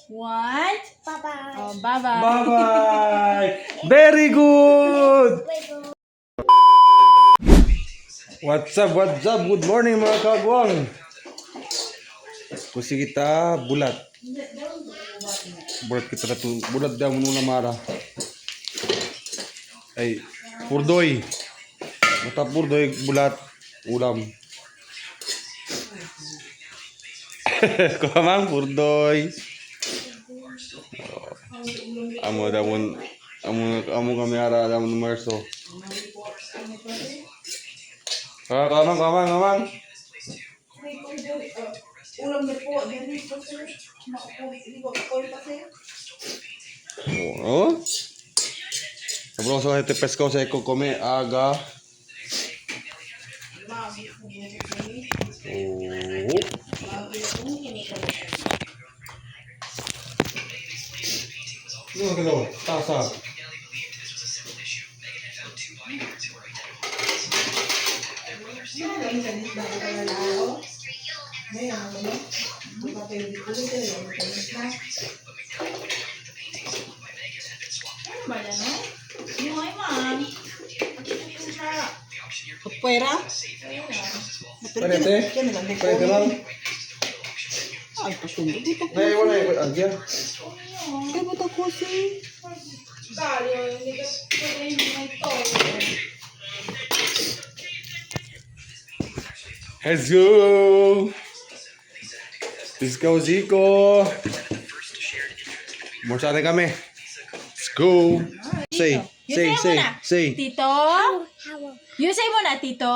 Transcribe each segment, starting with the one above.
1. Bye-bye. Oh, bye-bye. Bye-bye! Very good! What's up? Good morning mga kagwang. Kusi kita bulat. Bulat kita tu bulat dah muna mara. Ay, purdoy. Mata purdoy bulat ulam. Kamang purdoy. Amo damun amo kami ara damun numerso. Kamang. Ulam na po. Dili po sir. Oh. Sabroso este pescado se come aga. No, tasa. Pwera? Pwede? Pwede lang. Ay, pasundo. Nay, wala yung agya. Ay, ba't ako si? Let's go! Let's go, Zico! Morsa na kami. Let's go! Say. Tito? You say mo na, Tito?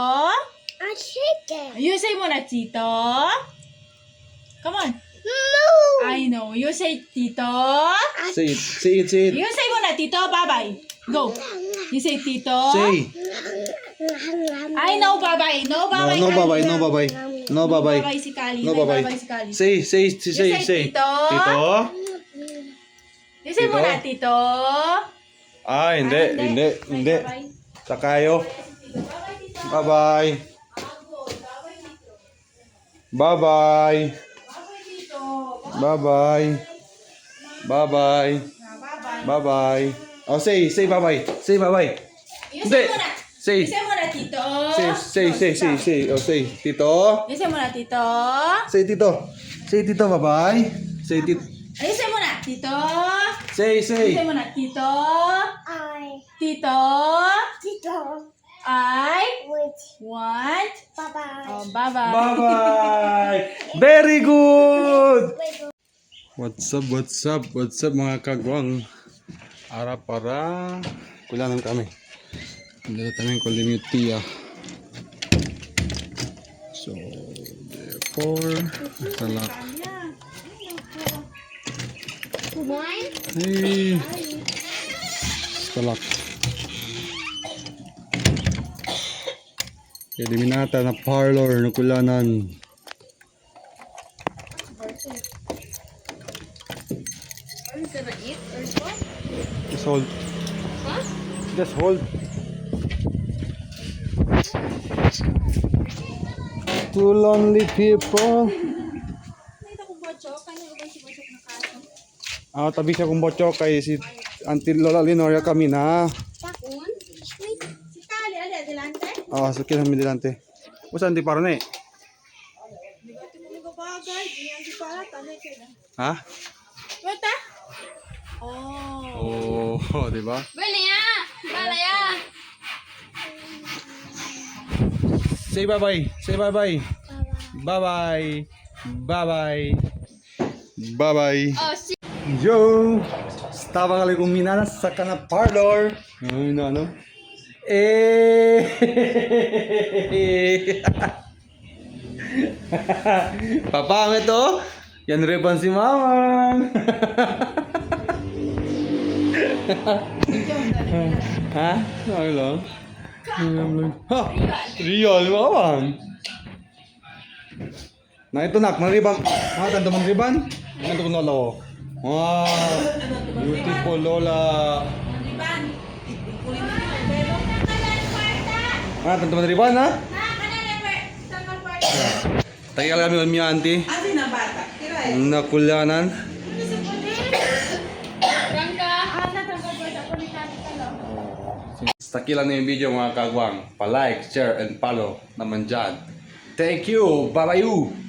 I chicken. You say mo na, Tito? Come on. No. I know. You say, Tito? Say it. You say mo na, Tito. Bye-bye. Go. You say, Tito? Say. I know, bye-bye. No, bye-bye. No bye-bye. No bye-bye. Bye-bye si Kali. No bye-bye. Bye-bye si Kali. Say. Tito? Tito? You say mo Tito? na, Tito? Ah, hindi. Bye-bye. Sakayo. Bye-bye. Bye-bye. Bye-bye. Bye-bye. Bye-bye. Oh, say bye-bye. Say bye-bye. You say mo na. Say. You say mo na, Tito. Say. Oh, say. Tito. You say mo na, Tito. Say, Tito. Say, Tito, bye-bye. Say, Tito. You say mo na, Tito. Say. You say mo na, Tito. Tito. Tito. I Wait. want. Bye-bye. Oh, bye-bye. Bye-bye. Very good. Wait. What's up mga kagwang. Para kulanan kami. Dito tamang kulimutiya. So therefore salak. One. Hey. Salak. Kaya diminata na parlor na kulanan. Are you gonna eat or what? Just hold. Huh? Just hold. Two lonely people. Nakita ko Bochok. Kanya ba si Bochok na kaso? Tabi siya kung botyo kay si Auntie Lola Linoria kami na. Takun? Wait. Si Kali, adelante? Sa kinang midilante. Usan di para na eh. Hindi ko ito bagay. Hindi ang para. Tanay ka na. Ha? Wata? Oh. Oh, di ba? Balaya! Say bye-bye. Bye-bye. Oh, si... Yo! Estaba kali kumina sa kana parlor. Ano? Papa, ito. Yan ribbon si Mamang. Ha? Ano lang? Ha? Real, Mamang. Na ito nak, ribbon. Ha, tanto man ribbon? Ano ko nolo? Wow! Beautiful Lola. Ah, tanto man ribbon ha? Tagal kami on mi auntie. Ate na bata. Kiray. Nakulanan. Stakilan na yung video mga kagwang. Pa-like, share, and follow naman dyan. Thank you! Bye-bye!